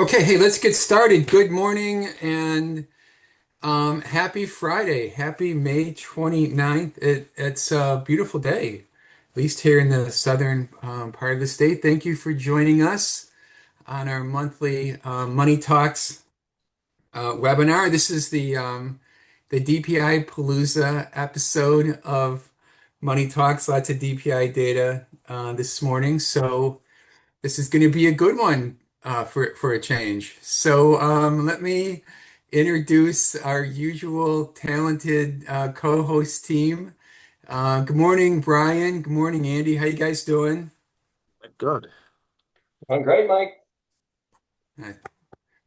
Okay, hey, let's get started. Good morning and happy Friday. Happy May 29th. It's a beautiful day, at least here in the southern part of the state. Thank you for joining us on our monthly Money Talks webinar. This is the DPI-PALOOZA episode of Money Talks. Lots of DPI data this morning. So this is going to be a good one for a change. So let me introduce our usual talented co-host team. Good morning, Brian. Good morning, Andy. How you guys doing? Good. I'm great, Mike. Uh,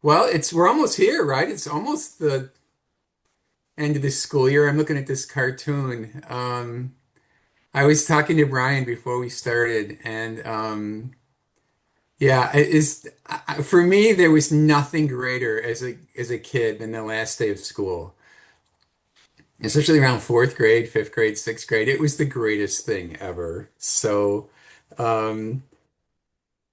Well, we're almost here, right? It's almost the end of the school year. I'm looking at this cartoon. I was talking to Brian before we started, and yeah, it is for me. There was nothing greater as a kid than the last day of school, especially around fourth grade, fifth grade, sixth grade. It was the greatest thing ever. So, um,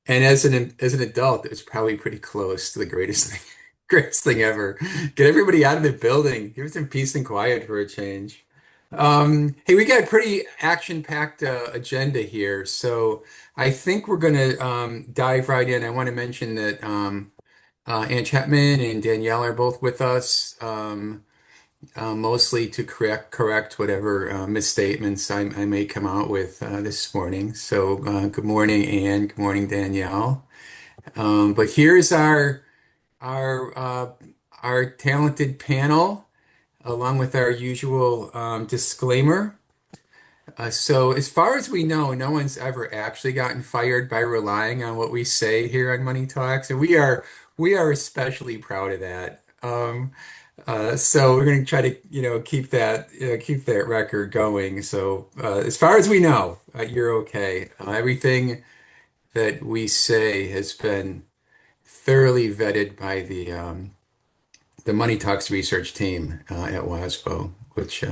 and as an adult, it was probably pretty close to the greatest thing, greatest thing ever. Get everybody out of the building. Give it some peace and quiet for a change. Hey, we got a pretty action-packed agenda here, so I think we're gonna dive right in. I want to mention that Ann Chapman and Danielle are both with us, mostly to correct whatever misstatements I may come out with this morning. So, good morning, Ann. Good morning, Danielle. But here's our uh, our talented panel, along with our usual disclaimer. So, as far as we know, no one's ever actually gotten fired by relying on what we say here on Money Talks, and we are especially proud of that. So we're going to try to, keep that record going. So, as far as we know, you're okay. Everything that we say has been thoroughly vetted by the Money Talks research team at WASPO, which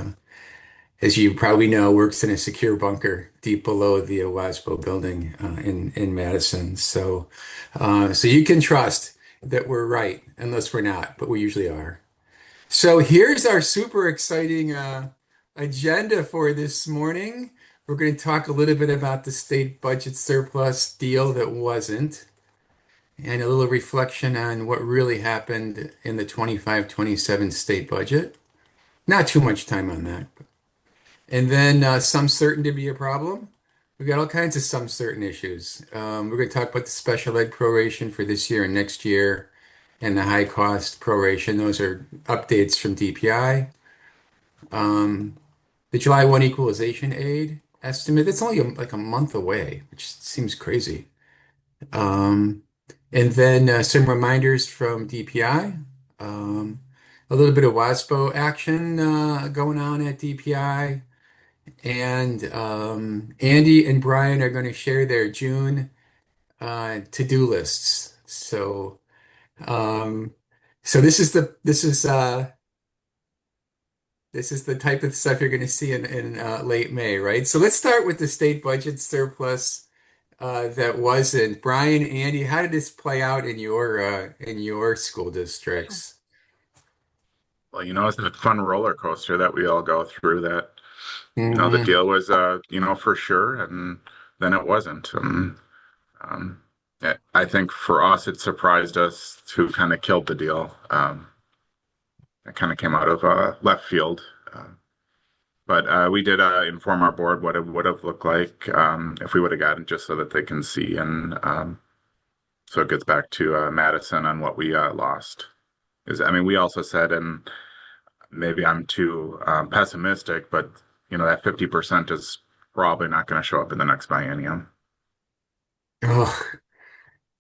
as you probably know, works in a secure bunker deep below the WASPO building in Madison. So you can trust that we're right, unless we're not, but we usually are. So here's our super exciting agenda for this morning. We're going to talk a little bit about the state budget surplus deal that wasn't, and a little reflection on what really happened in the 25-27 state budget. Not too much time on that. And then some certain to be a problem. We've got all kinds of some certain issues. We're going to talk about the special ed proration for this year and next year, and the high cost proration. Those are updates from DPI. The July 1 equalization aid estimate, that's only like a month away, which seems crazy. Um, and then some reminders from DPI. A little bit of WASPO action going on at DPI. And Andy and Brian are going to share their June to-do lists. Um, so this is the type of stuff you're going to see in late May, right? So let's start with the state budget surplus that wasn't. Brian, Andy, how did this play out in your school districts? Well, it's a fun roller coaster that we all go through that, the Hmm. deal was, for sure, and then it wasn't. Um, I think for us, it surprised us who kind of killed the deal. It kind of came out of left field. But we did inform our board what it would have looked like if we would have gotten just so that they can see. And so it gets back to Madison on what we lost. I mean, we also said, and maybe I'm too pessimistic, but that 50% is probably not going to show up in the next biennium. Oh,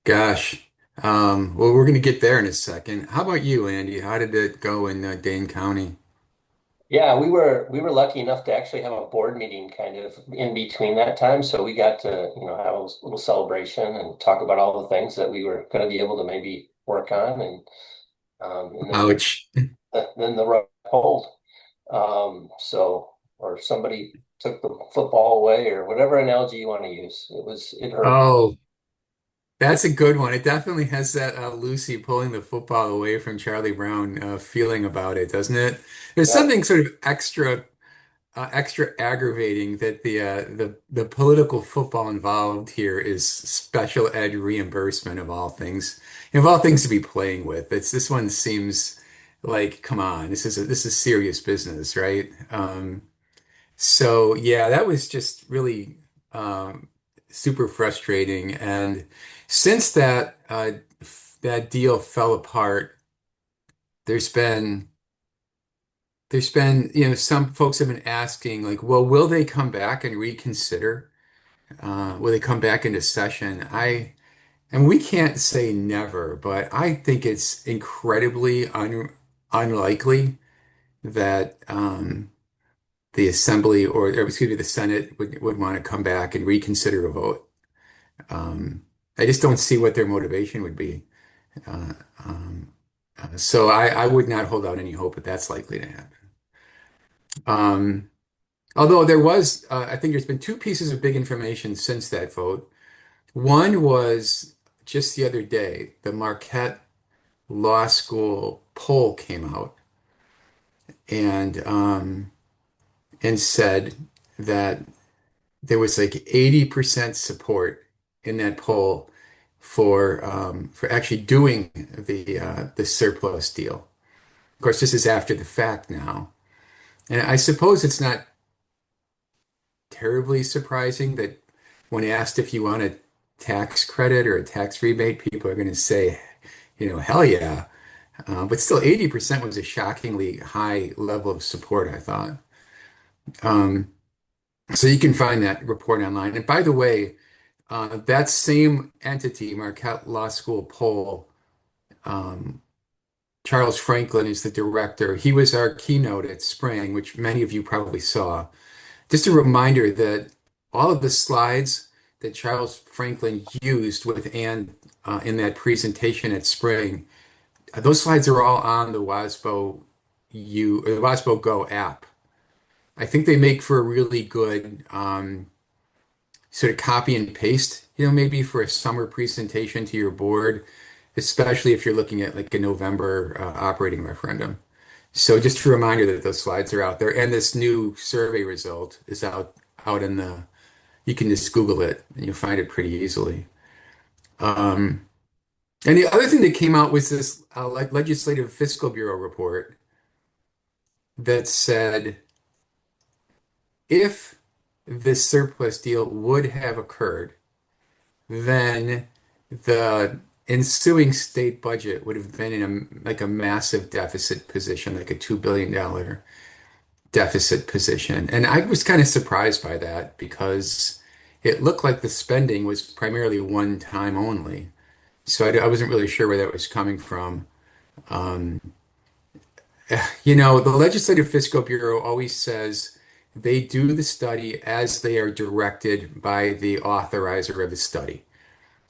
gosh. Well, we're going to get there in a second. How about you, Andy? How did it go in Dane County? Yeah, we were lucky enough to actually have a board meeting kind of in between that time, so we got to, have a little celebration and talk about all the things that we were going to be able to maybe work on, and Ouch. then the rug pulled. So or somebody took the football away or whatever analogy you want to use. It hurt. Oh. That's a good one. It definitely has that Lucy pulling the football away from Charlie Brown feeling about it, doesn't it? There's Yep. something sort of extra aggravating that the political football involved here is special ed reimbursement of all things, of all things to be playing with. It's this one seems like, come on, this is serious business, right? So yeah, that was just really um, super frustrating. And since that deal fell apart, there's been some folks have been asking like, well, will they come back and reconsider? Will they come back into session? And we can't say never, but I think it's incredibly unlikely that the Assembly or excuse me, the Senate would want to come back and reconsider a vote. Um, I just don't see what their motivation would be. Uh, um, so I would not hold out any hope that that's likely to happen. Um, Although I think there's been two pieces of big information since that vote. One was just the other day, the Marquette Law School poll came out and said that there was like 80% support in that poll for actually doing the surplus deal. Of course, this is after the fact now, and I suppose it's not terribly surprising that when asked if you want a tax credit or a tax rebate, people are going to say, hell yeah. But still, 80% was a shockingly high level of support, I thought. Um, so you can find that report online. And by the way, that same entity, Marquette Law School poll, um, Charles Franklin is the director. He was our keynote at Spring, which many of you probably saw. Just a reminder that all of the slides that Charles Franklin used with Anne in that presentation at Spring, those slides are all on the WASPO Go app. I think they make for a really good sort of copy and paste, maybe for a summer presentation to your board, especially if you're looking at like a November operating referendum. So just a reminder that those slides are out there, and this new survey result is out in the. You can just Google it, and you'll find it pretty easily. Um, and the other thing that came out was this like Legislative Fiscal Bureau report that said if this surplus deal would have occurred, then the ensuing state budget would have been in a massive deficit position, like a $2 billion deficit position. And I was kind of surprised by that because it looked like the spending was primarily one time only. So I wasn't really sure where that was coming from. Um, the Legislative Fiscal Bureau always says they do the study as they are directed by the authorizer of the study.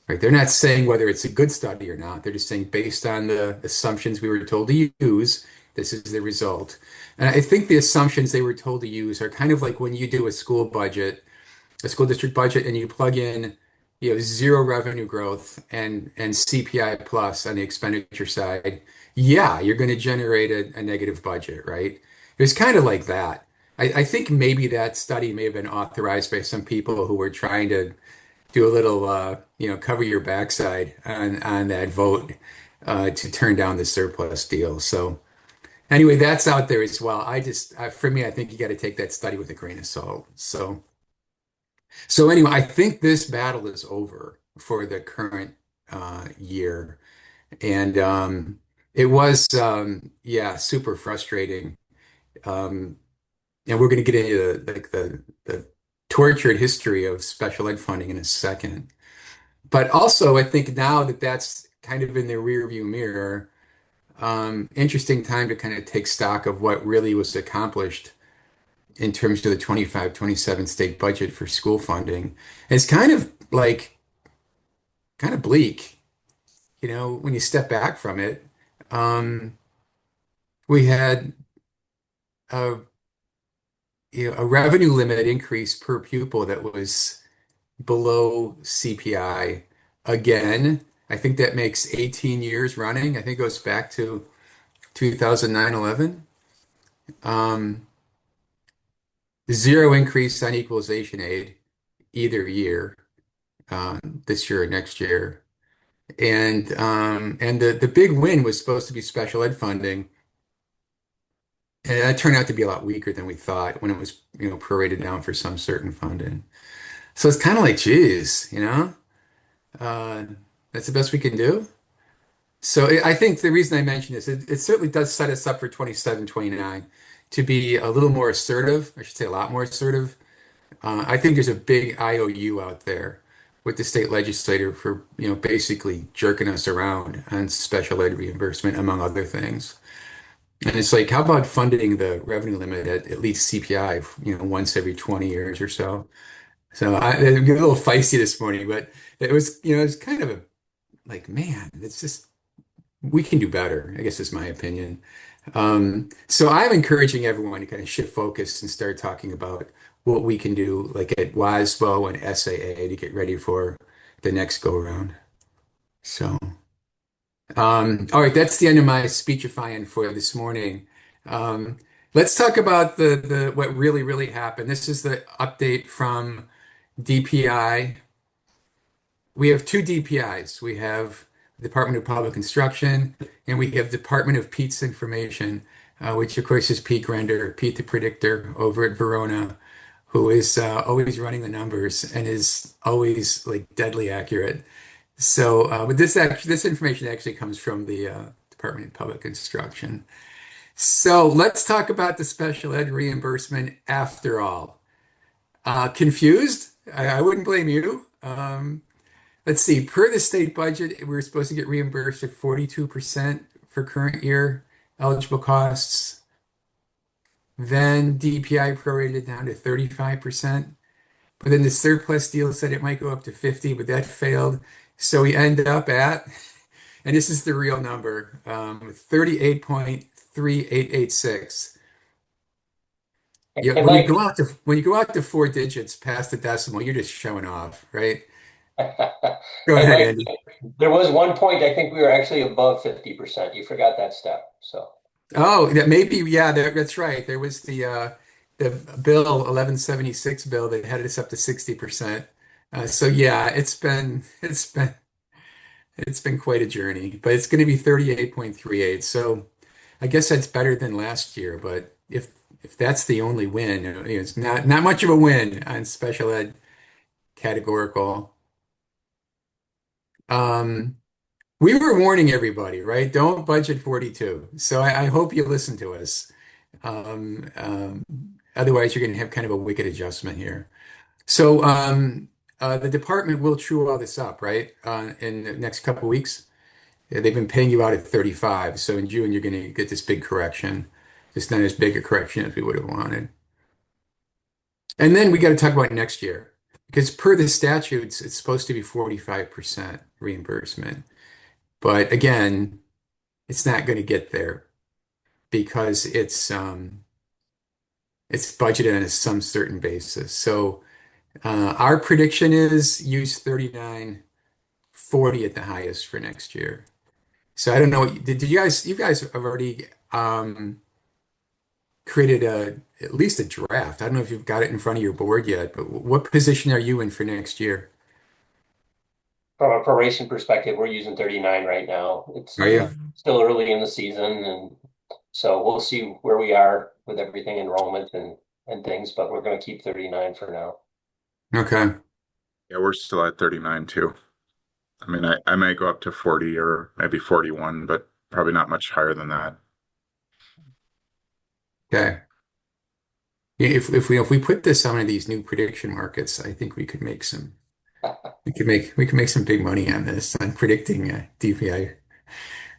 Right? They're not saying whether it's a good study or not. They're just saying based on the assumptions we were told to use, this is the result. And I think the assumptions they were told to use are kind of like when you do a school budget, a school district budget, and you plug in, zero revenue growth and CPI plus on the expenditure side. Yeah, you're going to generate a negative budget, right? It's kind of like that. I think maybe that study may have been authorized by some people who were trying to do a little, cover your backside on that vote to turn down the surplus deal. So anyway, that's out there as well. For me, I think you got to take that study with a grain of salt. So anyway, I think this battle is over for the current year, and it was, yeah, super frustrating. Um, and we're going to get into the tortured history of special ed funding in a second. But also, I think now that that's kind of in the rearview mirror, interesting time to kind of take stock of what really was accomplished in terms of the 25-27 state budget for school funding. It's kind of like kind of bleak, when you step back from it. Um, we had a, a revenue limit increase per pupil that was below CPI. again. I think that makes 18 years running. I think it goes back to 2009-11. Um, Zero increase on equalization aid either year, this year or next year. And the big win was supposed to be special ed funding. And that turned out to be a lot weaker than we thought when it was, prorated down for some certain funding. So it's kind of like, geez, uh, that's the best we can do. So I think the reason I mention this, it certainly does set us up for 27, 29 to be a little more assertive. I should say a lot more assertive. I think there's a big IOU out there with the state legislature for, basically jerking us around on special ed reimbursement, among other things. And it's like, how about funding the revenue limit at least CPI, once every 20 years or so? So I get a little feisty this morning, but it was kind of like, man, it's just, we can do better, I guess is my opinion. So I'm encouraging everyone to kind of shift focus and start talking about what we can do, like at WASBO and SAA, to get ready for the next go around. So, all right, that's the end of my speechifying for this morning. Um, let's talk about the what really happened. This is the update from DPI. We have two DPIs. We have Department of Public Instruction, and we have Department of Pete's Information, which of course is Pete Grender, Pete the Predictor over at Verona, who is always running the numbers and is always like deadly accurate. So, but this information actually comes from the Department of Public Instruction. So let's talk about the special ed reimbursement after all. Confused? I wouldn't blame you. Let's see, per the state budget, we were supposed to get reimbursed at 42% for current year eligible costs. Then DPI prorated down to 35%. But then the surplus deal said it might go up to 50, but that failed. So we ended up at, and this is the real number, 38.3886. Yeah, And Mike, when you go out to four digits past the decimal, you're just showing off, right? Go and ahead, Mike, Andy. there was one point I think we were actually above 50%. You forgot that step. So Oh, that maybe, yeah, that's right. There was the bill 1176 bill that had us up to 60%. So yeah, it's been quite a journey, but it's going to be 38.38. So I guess that's better than last year, but if that's the only win, it's not much of a win on special ed categorical. Um, we were warning everybody, right? Don't budget 42. So I hope you listen to us. Um, um, Otherwise, you're going to have kind of a wicked adjustment here. So the department will true all this up, right? In the next couple of weeks. Yeah, they've been paying you out at 35. So in June, you're going to get this big correction. It's not as big a correction as we would have wanted. And then we got to talk about next year because per the statutes, it's supposed to be 45% reimbursement. But again, it's not going to get there because it's budgeted on some certain basis. So our prediction is use 39.40 at the highest for next year. So I don't know. Did you guys have already created at least a draft? I don't know if you've got it in front of your board yet, but what position are you in for next year? from a proration perspective, we're using 39 right now. It's Are you? still early in the season, and so we'll see where we are with everything enrollment and things, but we're going to keep 39 for now. Okay. Yeah, we're still at 39 too. I mean, I may go up to 40 or maybe 41, but probably not much higher than that. Okay. Yeah, if we put this on one of these new prediction markets, I think we could make some big money on this on predicting DPI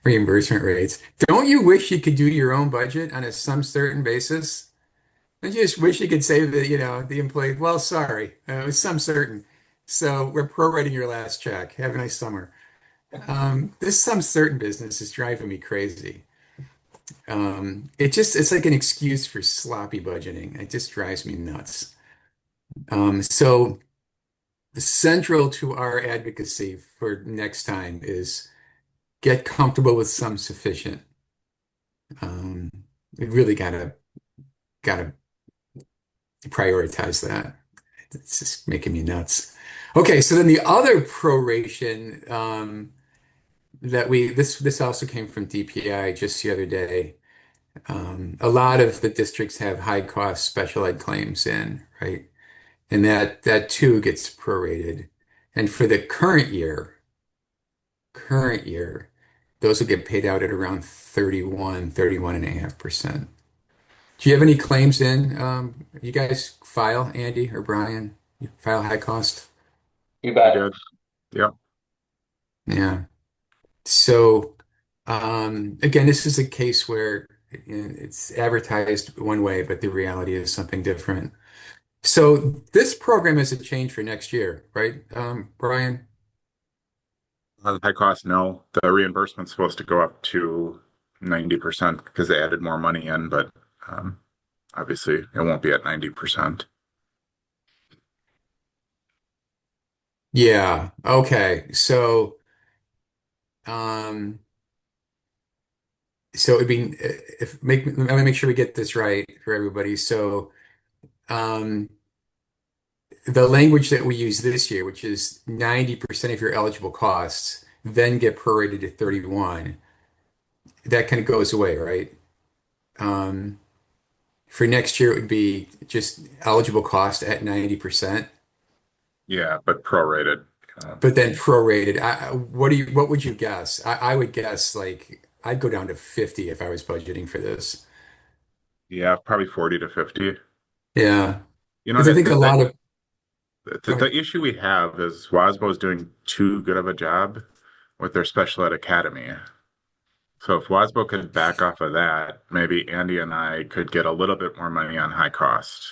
reimbursement rates. Don't you wish you could do your own budget on a some certain basis? I just wish you could say that, the employee, well, sorry, it was some certain. So we're prorating your last check. Have a nice summer. This some certain business is driving me crazy. It's like an excuse for sloppy budgeting. It just drives me nuts. So central to our advocacy for next time is get comfortable with some sufficient. Um, we really gotta prioritize that. It's just making me nuts. Okay, so then the other proration that this also came from DPI just the other day. A lot of the districts have high cost special ed claims in, right? And that too gets prorated. And for the current year, those will get paid out at around 31.5%. Do you have any claims in? You guys file, Andy or Brian? You file high cost? You We bet. did. Yep. Yeah. So, again, this is a case where it's advertised one way, but the reality is something different. So this program is a change for next year, right, Brian? High cost, no. The reimbursement's supposed to go up to 90% because they added more money in, but um, obviously it won't be at 90%. Yeah. Okay. Um, so it'd be if make let me make sure we get this right for everybody. So, um, the language that we use this year, which is 90% of your eligible costs, then get prorated to 31, that kind of goes away, right? Um, for next year, it would be just eligible cost at 90%, Yeah, but prorated. but then prorated. What would you guess? I would guess like I'd go down to 50 if I was budgeting for this. Yeah, probably 40 to 50. Yeah. You know, Because I think a lot of, go ahead. the issue we have is WASBO is doing too good of a job with their special ed academy. So if WASBO could back off of that, maybe Andy and I could get a little bit more money on high cost.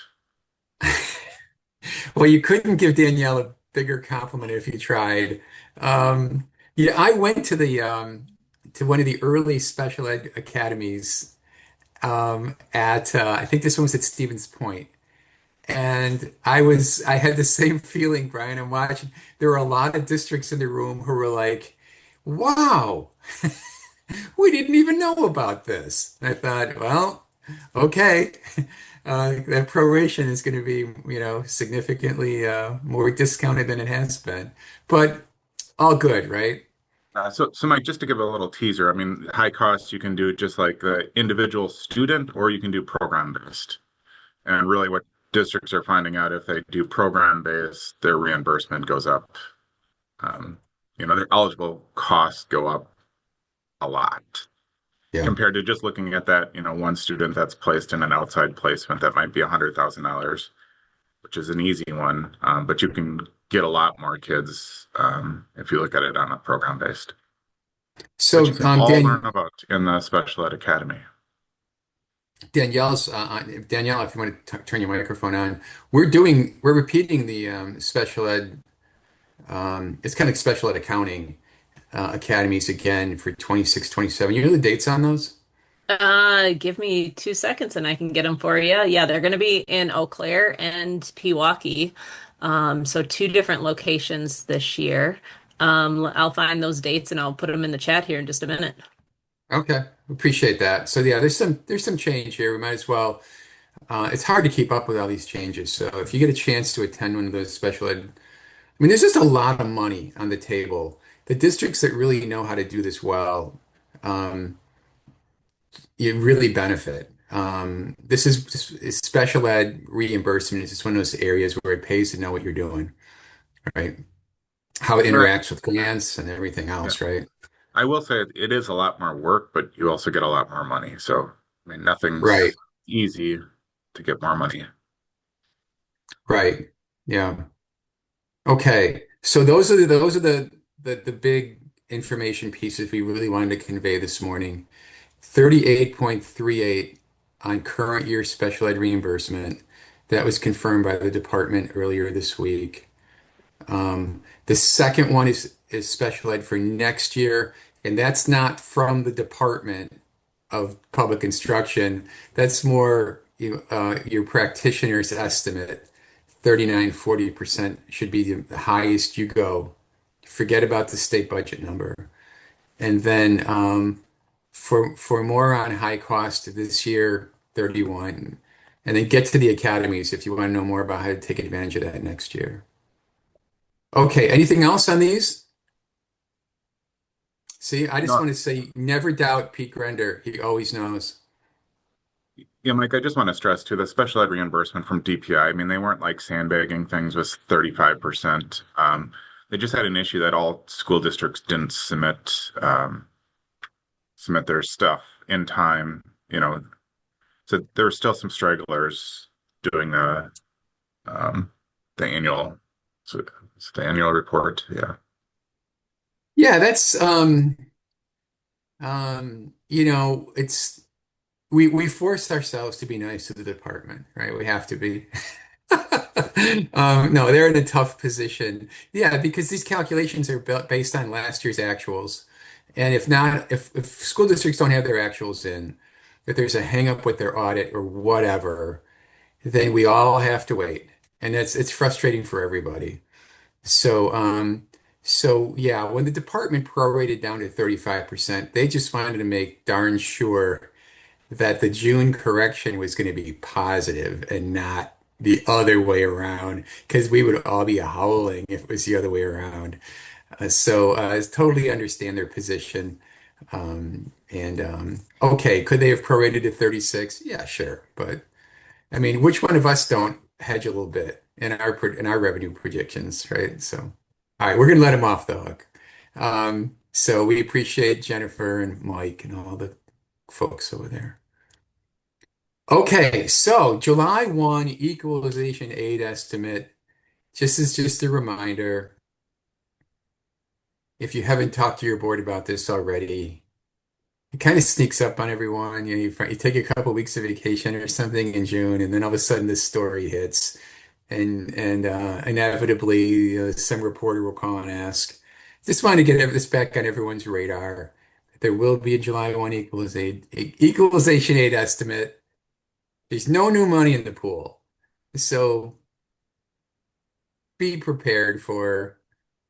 Well, you couldn't give Danielle a bigger compliment if you tried. Um, yeah, I went to one of the early special ed academies at I think this one was at Stevens Point. And I had the same feeling, Brian. I'm watching. There were a lot of districts in the room who were like, "Wow, we didn't even know about this." And I thought, well, okay, that proration is going to be, significantly more discounted than it has been, but all good, right? So Mike, just to give a little teaser, I mean, high cost you can do just like the individual student, or you can do program based. And really, what districts are finding out if they do program based, their reimbursement goes up. Um, their eligible costs go up a lot Yeah. compared to just looking at that, one student that's placed in an outside placement that might be $100,000, which is an easy one. But you can get a lot more kids if you look at it on a program based, which you So, can all learn about in the special ed academy. Danielle, if you want to turn your microphone on, we're repeating the special ed. It's kind of like special ed accounting academies again for 26, 27. You know the dates on those? Give me 2 seconds and I can get them for you. Yeah, they're going to be in Eau Claire and Pewaukee. So two different locations this year. I'll find those dates and I'll put them in the chat here in just a minute. Okay, appreciate that. So yeah, there's some change here. We might as well. It's hard to keep up with all these changes. So if you get a chance to attend one of those special ed, I mean, there's just a lot of money on the table. The districts that really know how to do this well, um, you really benefit. This is special ed reimbursement is just one of those areas where it pays to know what you're doing, right? How it Right. interacts with grants and everything Yeah. else, right? I will say it is a lot more work, but you also get a lot more money. So, I mean, Right, nothing's easy to get more money. right. Yeah. Okay. So those are the big information pieces we really wanted to convey this morning. 38.38 on current year special ed reimbursement. That was confirmed by the department earlier this week. The second one is special ed for next year, and that's not from the Department of Public Instruction. That's more your practitioner's estimate. 39-40% should be the highest you go. Forget about the state budget number. And then for more on high cost this year, 31. And then get to the academies if you want to know more about how to take advantage of that next year. Okay, anything else on these? See, I just No, want to say never doubt Pete Grender. He always knows. yeah, Mike, I just want to stress too, the special ed reimbursement from DPI. I mean, they weren't like sandbagging things with 35%. They just had an issue that all school districts didn't submit their stuff in time, you know. So there were still some stragglers doing um the annual so it's the annual report. Yeah. Yeah, that's it's we force ourselves to be nice to the department, right? We have to be. No, they're in a tough position. Yeah, because these calculations are based on last year's actuals. And if not, if school districts don't have their actuals in, if there's a hang up with their audit or whatever, then we all have to wait. And it's frustrating for everybody. So yeah, when the department prorated down to 35%, they just wanted to make darn sure that the June correction was going to be positive and not the other way around, because we would all be howling if it was the other way around. I totally understand their position. And okay, could they have prorated to 36? Yeah, sure. But I mean, which one of us don't hedge a little bit in our revenue projections, right? So, all right, we're gonna let him off the hook. So we appreciate Jennifer and Mike and all the folks over there. Okay, so July 1 equalization aid estimate. Just a reminder, if you haven't talked to your board about this already, it kind of sneaks up on everyone. You take a couple weeks of vacation or something in June, and then all of a sudden this story hits, and inevitably some reporter will call and ask. Just want to get this back on everyone's radar. There will be a July 1 equalization aid estimate. There's no new money in the pool. So be prepared for,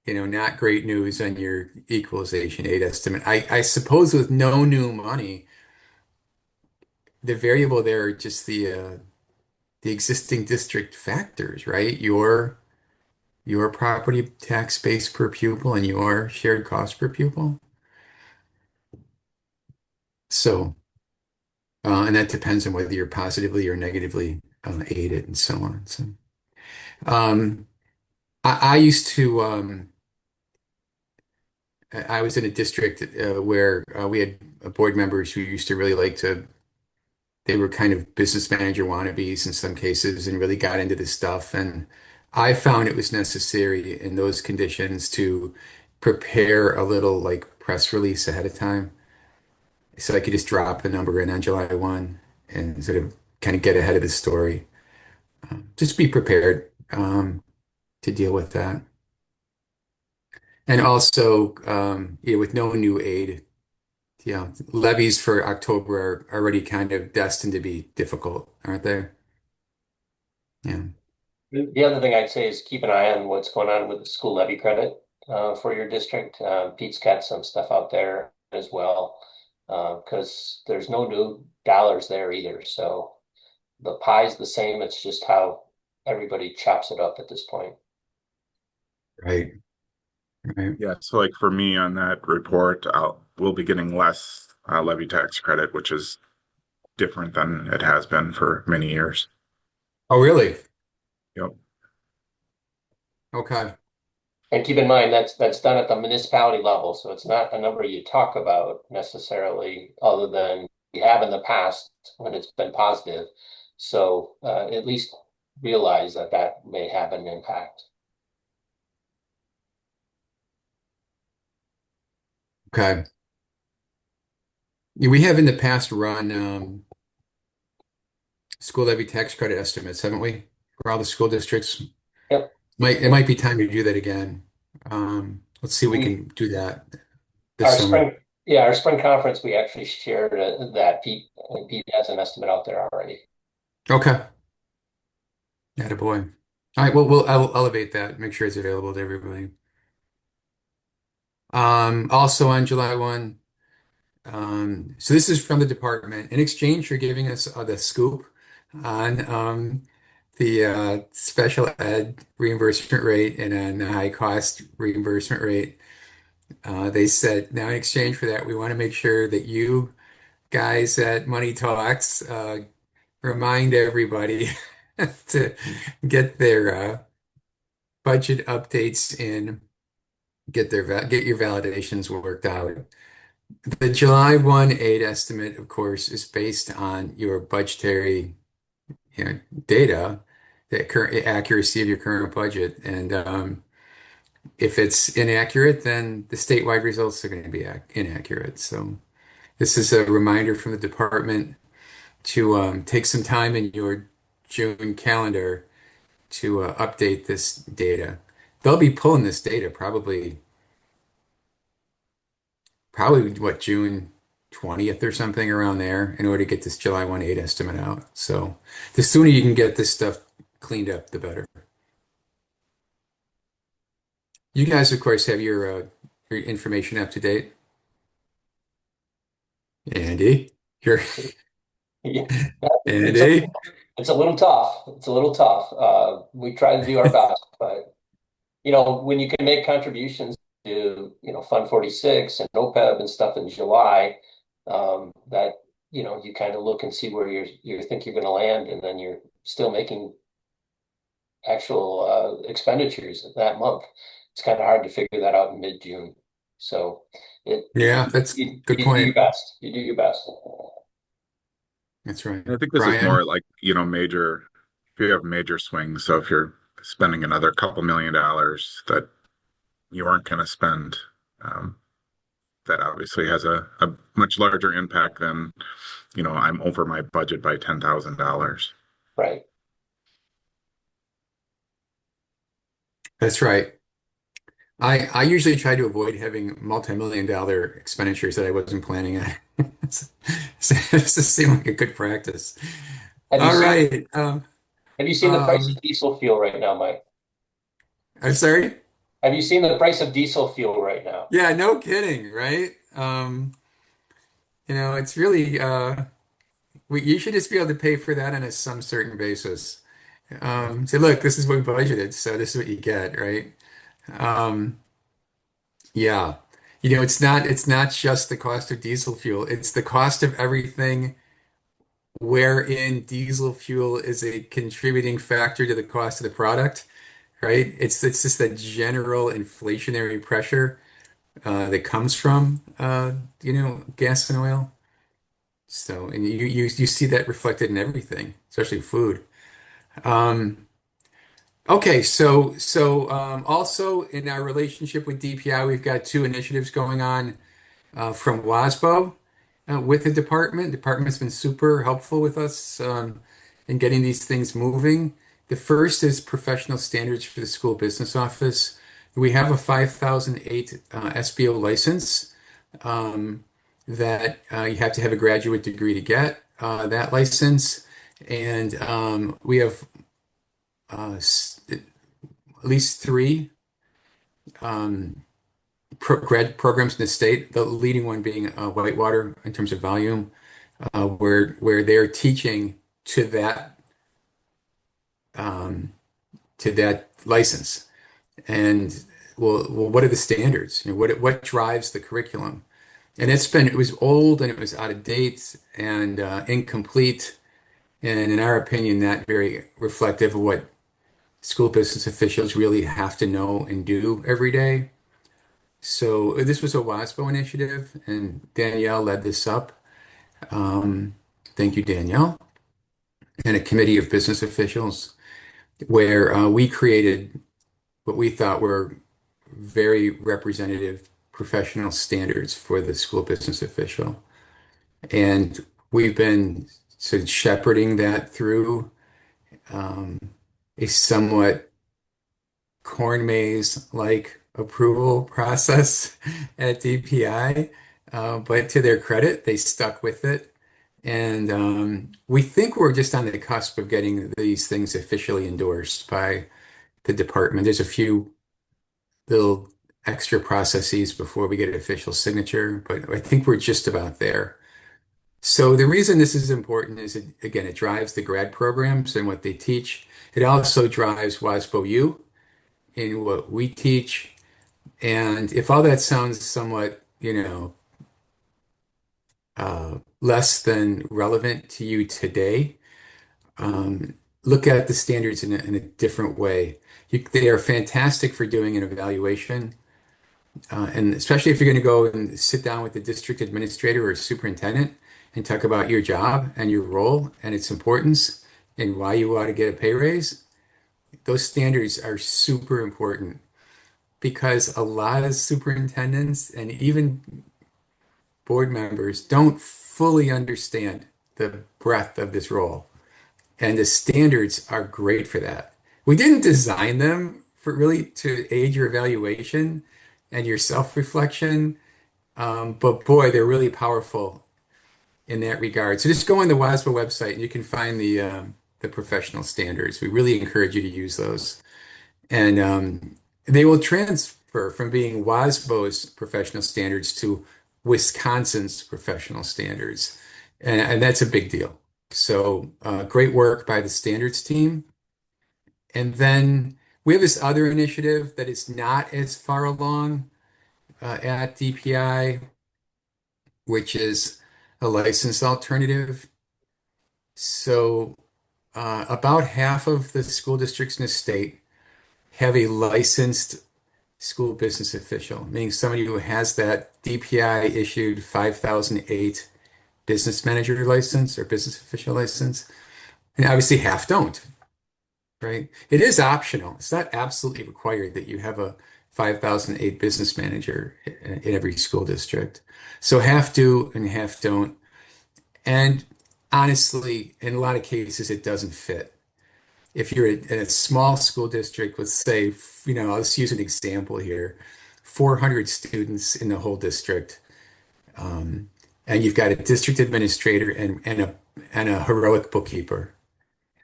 not great news on your equalization aid estimate. I suppose with no new money, the variable there are just the existing district factors, right? Your property tax base per pupil and your shared cost per pupil. So, and that depends on whether you're positively or negatively aided and so on. So, um, I used to. I was in a district where we had board members who used to really like to, they were kind of business manager wannabes in some cases and really got into this stuff. And I found it was necessary in those conditions to prepare a little like press release ahead of time. So I could just drop the number in on July 1 and sort of kind of get ahead of the story. Just be prepared to deal with that. And also, with no new aid. Yeah, levies for October are already kind of destined to be difficult, aren't they? Yeah. The other thing I'd say is keep an eye on what's going on with the school levy credit for your district. Pete's got some stuff out there as well because there's no new dollars there either. So the pie's the same. It's just how everybody chops it up at this point. Right. Right. Yeah, so like for me on that report, we'll be getting less levy tax credit, which is different than it has been for many years. Oh, really? Yep. Okay. And keep in mind that's done at the municipality level, so it's not a number you talk about necessarily, other than you have in the past when it's been positive. So at least realize that that may have an impact. Okay. Yeah, we have in the past run school levy tax credit estimates, haven't we? For all the school districts. Yep. It might be time to do that again. Let's see if we We can do that this our summer. spring yeah, our spring conference we actually shared that Pete has an estimate out there already. Okay. Attaboy. All right, well, I'll elevate that, make sure it's available to everybody. Also on July 1, so this is from the department. In exchange for giving us the scoop on the special ed reimbursement rate and on the high cost reimbursement rate, they said, now in exchange for that, we want to make sure that you guys at Money Talks remind everybody to get their budget updates in, get your validations worked out. The July 1 aid estimate, of course, is based on your budgetary, data, the current accuracy of your current budget. And if it's inaccurate, then the statewide results are going to be inaccurate. So this is a reminder from the department to take some time in your June calendar to update this data. They'll be pulling this data probably what, June 20th or something around there in order to get this July 1 aid estimate out. So the sooner you can get this stuff cleaned up, the better. You guys, of course, have your information up to date. Andy, you're Yeah, it's a Andy. it's a little tough. It's a little tough. We try to do our best, but when you can make contributions to, Fund 46 and OPEB and stuff in July, that, you kind of look and see where you think you're going to land, and then you're still making actual expenditures that month. It's kind of hard to figure that out in mid-June. So it Yeah, that's a good you do your point. best. You do your best. That's right. I think this is more Brian? like, major, if you have major swings. So if you're spending another couple $1 million that you aren't going to spend, um, that obviously has a much larger impact than, I'm over my budget by $10,000. Right. That's right. I usually try to avoid having multi-million dollar expenditures that I wasn't planning on. This seems like a good practice. Have you All seen right. have you seen the price Um, of diesel fuel right now, Mike? I'm sorry. Have you seen the price of diesel fuel right now? Yeah, no kidding, right? It's really you should just be able to pay for that on some certain basis. Say, look, this is what we budgeted, so this is what you get, right? Um, yeah. It's not just the cost of diesel fuel, it's the cost of everything wherein diesel fuel is a contributing factor to the cost of the product, right? It's just that general inflationary pressure that comes from gas and oil. So, and you see that reflected in everything, especially food. Um, okay, so also in our relationship with DPI, we've got two initiatives going on from WASBO with the department. The department's been super helpful with us in getting these things moving. The first is professional standards for the school business office. We have a 5008 SBO license that you have to have a graduate degree to get that license. And we have at least three grad programs in the state, the leading one being Whitewater in terms of volume, where they're teaching to that um, to that license. And well, what are the standards? What drives the curriculum? And it was old and it was out of date and incomplete, and in our opinion, not very reflective of what school business officials really have to know and do every day. So this was a WASPO initiative, and Danielle led this up. Um, thank you, Danielle, and a committee of business officials where we created what we thought were very representative professional standards for the school business official. And we've been sort of shepherding that through um, a somewhat corn maze-like approval process at DPI. But to their credit, they stuck with it. And we think we're just on the cusp of getting these things officially endorsed by the department. There's a few little extra processes before we get an official signature, but I think we're just about there. So the reason this is important is, again, it drives the grad programs and what they teach. It also drives WASPO U in what we teach. And if all that sounds somewhat, less than relevant to you today, look at the standards in a different way. They are fantastic for doing an evaluation. And especially if you're going to go and sit down with the district administrator or superintendent and talk about your job and your role and its importance and why you ought to get a pay raise, those standards are super important because a lot of superintendents and even board members don't fully understand the breadth of this role. And the standards are great for that. We didn't design them for really to aid your evaluation and your self-reflection. But boy, they're really powerful in that regard. So just go on the WASPA website and you can find the professional standards. We really encourage you to use those. And they will transfer from being WASBO's professional standards to Wisconsin's professional standards. And that's a big deal. So great work by the standards team. And then we have this other initiative that is not as far along at DPI, which is a license alternative. So about half of the school districts in the state have a licensed school business official, meaning somebody who has that DPI issued 5008 business manager license or business official license. And obviously half don't, right? It is optional. It's not absolutely required that you have a 5008 business manager in every school district. So half do and half don't. And honestly, in a lot of cases, it doesn't fit. If you're in a small school district, let's say, I'll just use an example here, 400 students in the whole district, and you've got a district administrator and a heroic bookkeeper.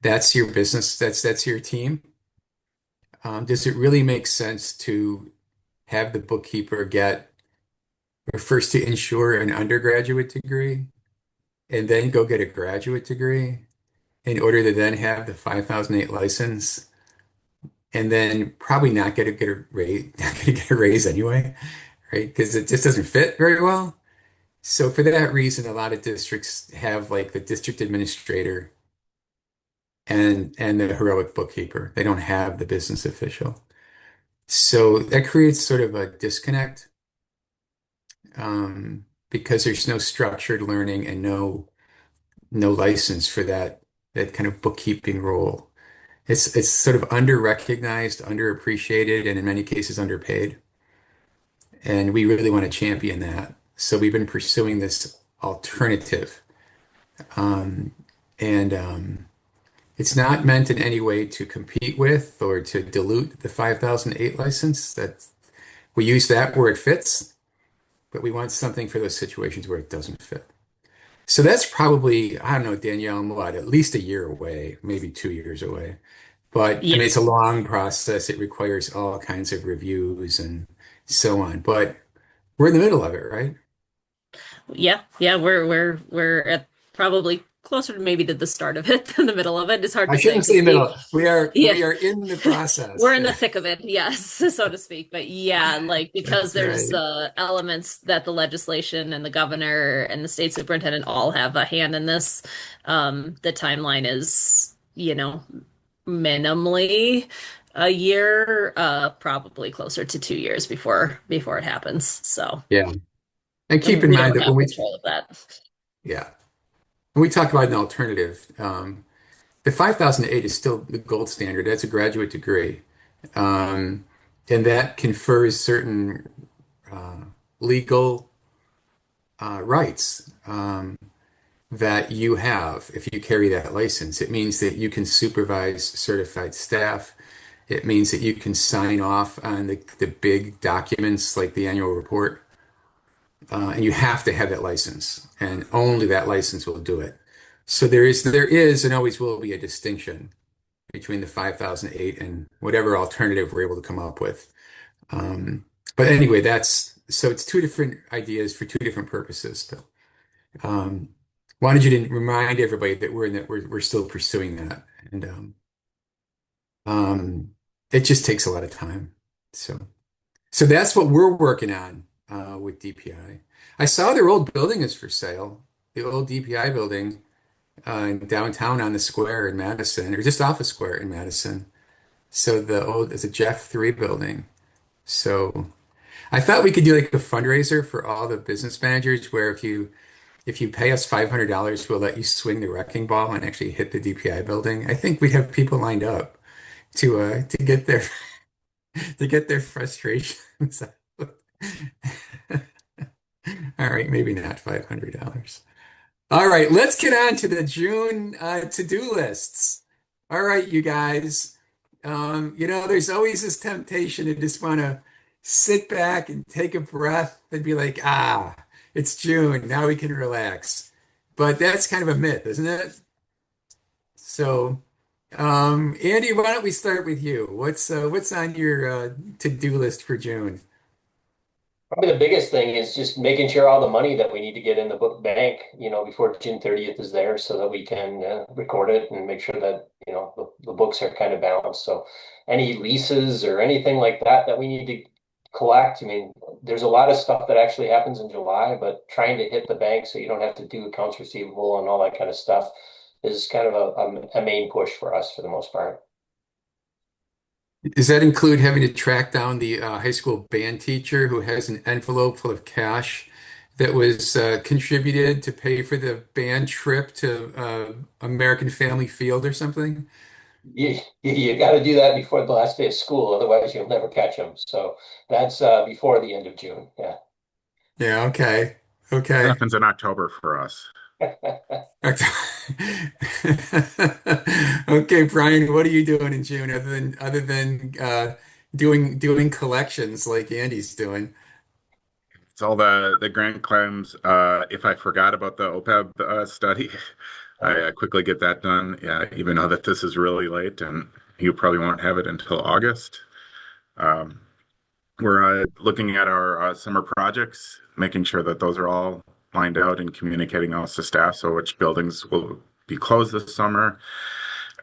That's your business. That's your team. Does it really make sense to have the bookkeeper get or first to ensure an undergraduate degree and then go get a graduate degree in order to then have the 5008 license and then probably not get a raise, not going to get a raise anyway, right? Because it just doesn't fit very well. So for that reason, a lot of districts have like the district administrator and the heroic bookkeeper. They don't have the business official. So that creates sort of a disconnect because there's no structured learning and no license for that kind of bookkeeping role. It's sort of under-recognized, underappreciated, and in many cases underpaid. And we really want to champion that. So we've been pursuing this alternative. Um, and it's not meant in any way to compete with or to dilute the 5008 license. That we use that where it fits, but we want something for those situations where it doesn't fit. So that's probably, I don't know, Danielle, I'm what, at least a year away, maybe 2 years away. But I mean, Yeah. it's a long process. It requires all kinds of reviews and so on. But we're in the middle of it, right? Yeah, yeah, we're at probably closer to maybe to the start of it than the middle of it. It's hard I to say shouldn't because say middle. We are yeah, we are in the we're process. in the thick of it, yes, so to speak. But yeah, like because That's there's right. elements that the legislation and the governor and the state superintendent all have a hand in this. The timeline is, minimally a year, probably closer to 2 years before it happens. So, Yeah. And keep and in we mind don't that have control of that. yeah, when we talk about an alternative, the 5008 is still the gold standard. That's a graduate degree. Um, and that confers certain uh, legal rights that you have if you carry that license. It means that you can supervise certified staff. It means that you can sign off on the big documents like the annual report. And you have to have that license, and only that license will do it. So there is and always will be a distinction between the 5,008 and whatever alternative we're able to come up with. Um, but anyway, so it's two different ideas for two different purposes. Though. Um, wanted you to remind everybody that we're still pursuing that, and um, it just takes a lot of time. So that's what we're working on with DPI. I saw their old building is for sale, the old DPI building downtown on the square in Madison, or just off the square in Madison. So it's a Jeff 3 building. So I thought we could do like a fundraiser for all the business managers where if you pay us $500, we'll let you swing the wrecking ball and actually hit the DPI building. I think we'd have people lined up to get their to get their frustrations out. All right, maybe not $500. All right, let's get on to the June to-do lists. All right, you guys. There's always this temptation to just want to sit back and take a breath and be like, it's June. Now we can relax. But that's kind of a myth, isn't it? So, Andy, why don't we start with you? What's on your to-do list for June? Probably the biggest thing is just making sure all the money that we need to get in the book bank, before June 30th is there so that we can record it and make sure that, the books are kind of balanced. So any leases or anything like that we need to collect. I mean, there's a lot of stuff that actually happens in July, but trying to hit the bank so you don't have to do accounts receivable and all that kind of stuff is kind of a main push for us for the most part. Does that include having to track down the high school band teacher who has an envelope full of cash that was contributed to pay for the band trip to American Family Field or something? You got to do that before the last day of school, otherwise you'll never catch them. So that's before the end of June. Yeah. Yeah, okay. It Okay. happens in October for us. Okay, Brian, what are you doing in June other than doing collections like Andy's doing? It's all the grant claims. If I forgot about the OPEB study, I quickly get that done. Yeah, even though that this is really late and you probably won't have it until August. Um, we're looking at our summer projects, making sure that those are all lined out and communicating those to staff. So which buildings will be closed this summer.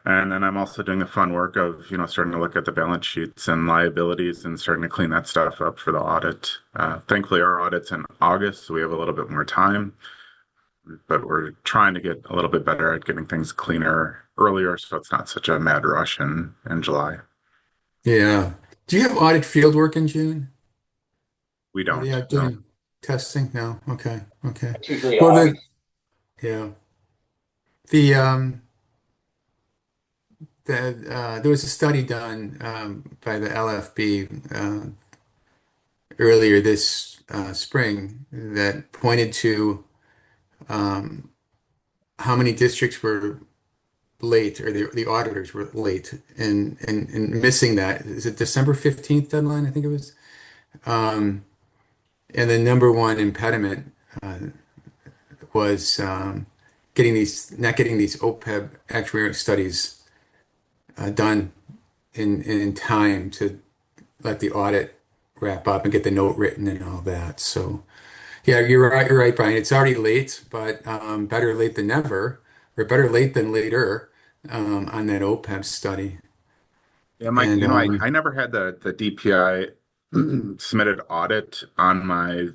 And then I'm also doing the fun work of, starting to look at the balance sheets and liabilities and starting to clean that stuff up for the audit. Thankfully, our audit's in August, so we have a little bit more time, but we're trying to get a little bit better at getting things cleaner earlier so it's not such a mad rush in July. Yeah. Do you have audit field work in June? We Are they don't, out no. doing testing? No. Okay. Okay. It's usually Well, August. yeah. The there was a study done by the LFB earlier this spring that pointed to um, how many districts were late, or the auditors were late and missing that. Is it December 15th deadline? I think it was. Um, and the number one impediment was not getting these OPEB actuarial studies done in time to let the audit wrap up and get the note written and all that. So yeah, you're right, Brian. It's already late, but better late than never, or better late than later on that OPEB study. Yeah, Mike, And I never had the DPI submitted audit on my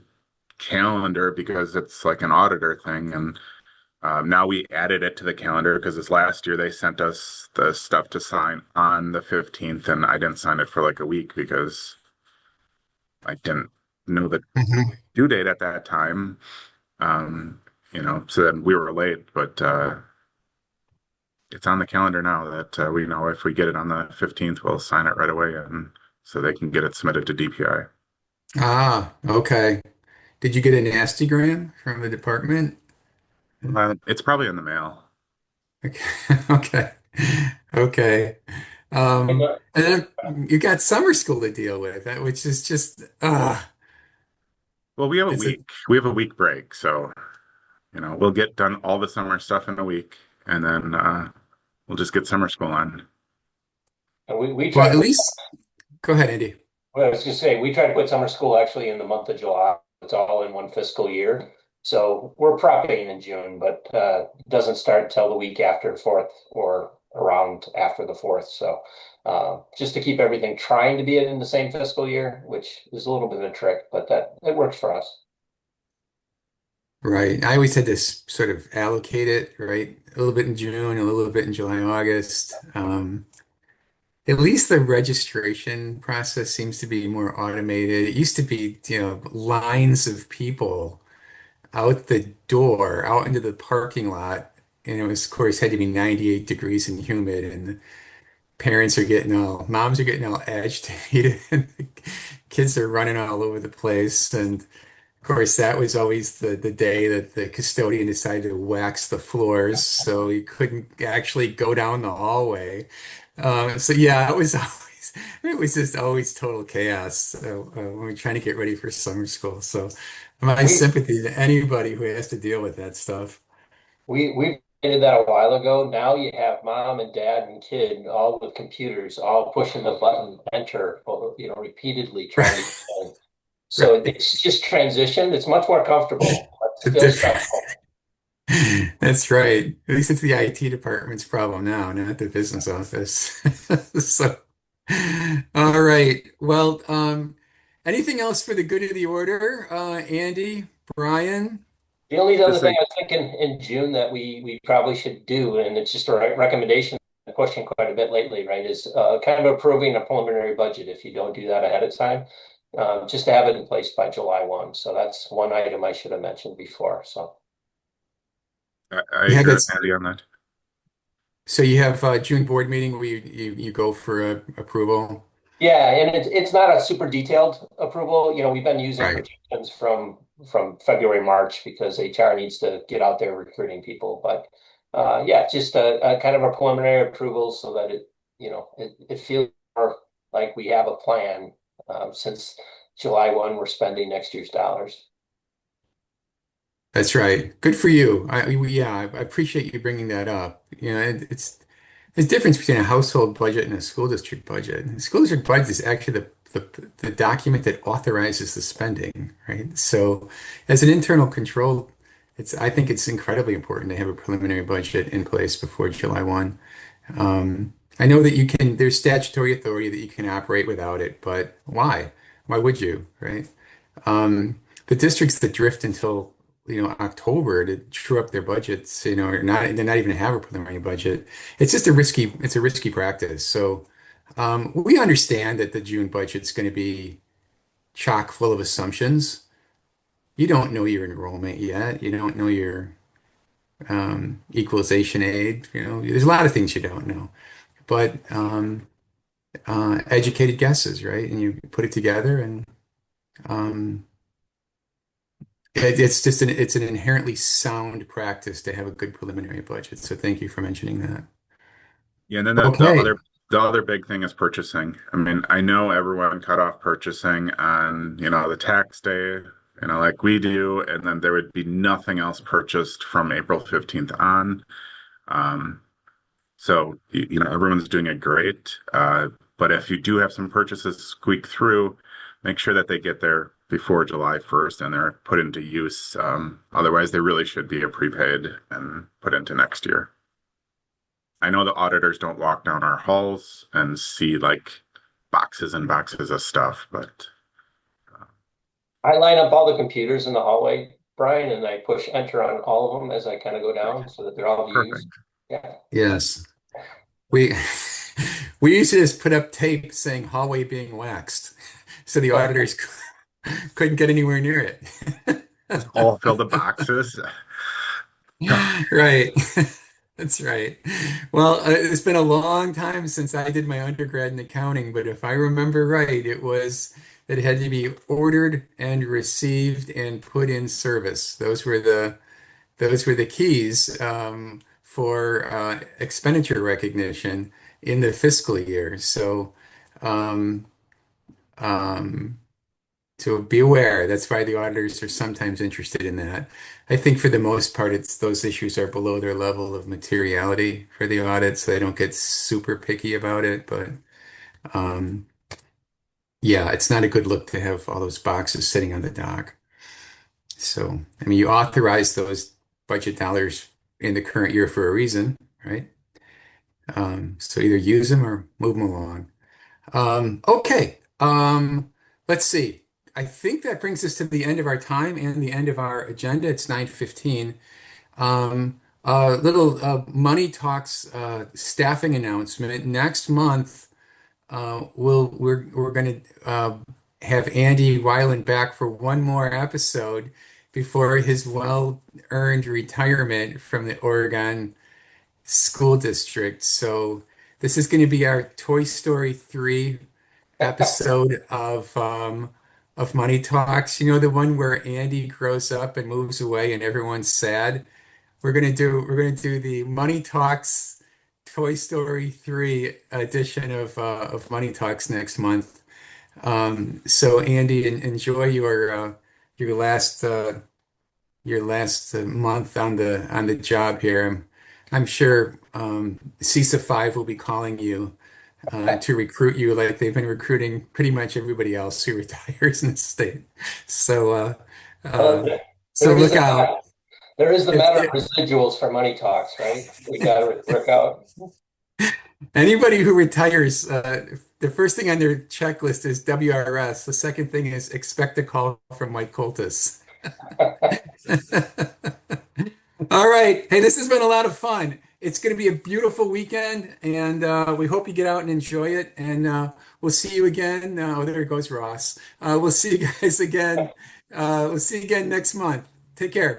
calendar because it's like an auditor thing. And now we added it to the calendar because this last year they sent us the stuff to sign on the 15th, and I didn't sign it for like a week because I didn't know the Mhm. due date at that time. So then we were late, but it's on the calendar now that we know if we get it on the 15th, we'll sign it right away, and so they can get it submitted to DPI. Okay. Did you get a nastygram from the department? It's probably in the mail. Okay. Okay. Okay. And, uh, And then you got summer school to deal with, which is just Well, we have a it's a week. We have a week break, so we'll get done all the summer stuff in a week, and then we'll just get summer school on. And we try Well, to at put, least go ahead, Andy. well, I was just saying, we try to put summer school actually in the month of July. It's all in one fiscal year. So we're prepping in June, but it doesn't start until the week after the 4th or around after the 4th. So just to keep everything trying to be in the same fiscal year, which is a little bit of a trick, but that it works for us. Right. I always had to sort of allocate it, right? A little bit in June, a little bit in July, August. At least the registration process seems to be more automated. It used to be, lines of people out the door, out into the parking lot. And it was, of course, had to be 98 degrees and humid. And the moms are getting all agitated. And the kids are running all over the place. And of course, that was always the day that the custodian decided to wax the floors. So you couldn't actually go down the hallway. So yeah, it was just always total chaos. So, when we're trying to get ready for summer school. So my We sympathy to anybody who has to deal with that stuff. we did that a while ago. Now you have mom and dad and kid all with computers, all pushing the button enter, repeatedly trying to get in. So Right. it's just transitioned. It's much more comfortable, but A still different. stressful. That's right. At least it's the IT department's problem now, not the business office. So, all right. Well, anything else for the good of the order? Andy, Brian? The only other Just thing think, I was thinking in June that we probably should do, and it's just a recommendation, I'm pushing quite a bit lately, right, is kind of approving a preliminary budget if you don't do that ahead of time, just to have it in place by July 1. So that's one item I should have mentioned before. So. I Yeah, agree with that's Andy on that. so you have a June board meeting where you go for approval. Yeah, and it's not a super detailed approval. We've been using Right. projections from February, March because HR needs to get out there recruiting people. But yeah, just a kind of a preliminary approval so that it feels more like we have a plan since July 1, we're spending next year's dollars. That's right. Good for you. I appreciate you bringing that up. It's there's a difference between a household budget and a school district budget. The school district budget is actually the document that authorizes the spending, right? So, as an internal control, I think it's incredibly important to have a preliminary budget in place before July 1. I know that there's statutory authority that you can operate without it, but why? Why would you, right? The districts that drift until October to true up their budgets, or not, they're not even have a preliminary budget. It's a risky practice. So we understand that the June budget's going to be chock full of assumptions. You don't know your enrollment yet. You don't know your equalization aid. There's a lot of things you don't know, but educated guesses, right? And you put it together, and um, it's an inherently sound practice to have a good preliminary budget. So thank you for mentioning that. Yeah, and then Okay. the other big thing is purchasing. I mean, I know everyone cut off purchasing on, the tax day, like we do, and then there would be nothing else purchased from April 15th on. Um, so, everyone's doing it great. But if you do have some purchases squeak through, make sure that they get there before July 1st and they're put into use. Otherwise, they really should be a prepaid and put into next year. I know the auditors don't walk down our halls and see like boxes and boxes of stuff, but I line up all the computers in the hallway, Brian, and I push enter on all of them as I kind of go down so that they're all used. perfect. Yeah. Yes. We we used to just put up tape saying hallway being waxed, so the auditors couldn't get anywhere near it. All fill the boxes. Right. That's right. Well, it's been a long time since I did my undergrad in accounting, but if I remember right, it was that it had to be ordered and received and put in service. Those were the keys for expenditure recognition in the fiscal year. So, um, um, so be aware. That's why the auditors are sometimes interested in that. I think for the most part, it's those issues are below their level of materiality for the audit, so they don't get super picky about it. But Um, yeah, it's not a good look to have all those boxes sitting on the dock. So, I mean, you authorize those budget dollars in the current year for a reason, right? So either use them or move them along. Okay. Let's see. I think that brings us to the end of our time and the end of our agenda. It's 9:15. Little Money Talks staffing announcement. Next month, we're going to have Andy Weiland back for one more episode before his well-earned retirement from the Oregon School District. So this is going to be our Toy Story 3 episode of Money Talks. You know, the one where Andy grows up and moves away and everyone's sad. We're gonna do the Money Talks Toy Story 3 edition of Money Talks next month. So Andy, enjoy your last month on the job here. I'm sure CISA 5 will be calling you to recruit you like they've been recruiting pretty much everybody else who retires in the state. So Well, uh, so there is look a out. there is the If, matter of if residuals for money talks, right? We got to work out. anybody who retires, the first thing on their checklist is WRS. The second thing is expect a call from Mike Coltis. All right. Hey, this has been a lot of fun. It's going to be a beautiful weekend, and we hope you get out and enjoy it. And we'll see you again. Oh, there goes Ross. We'll see you guys again. We'll see you again next month. Take care.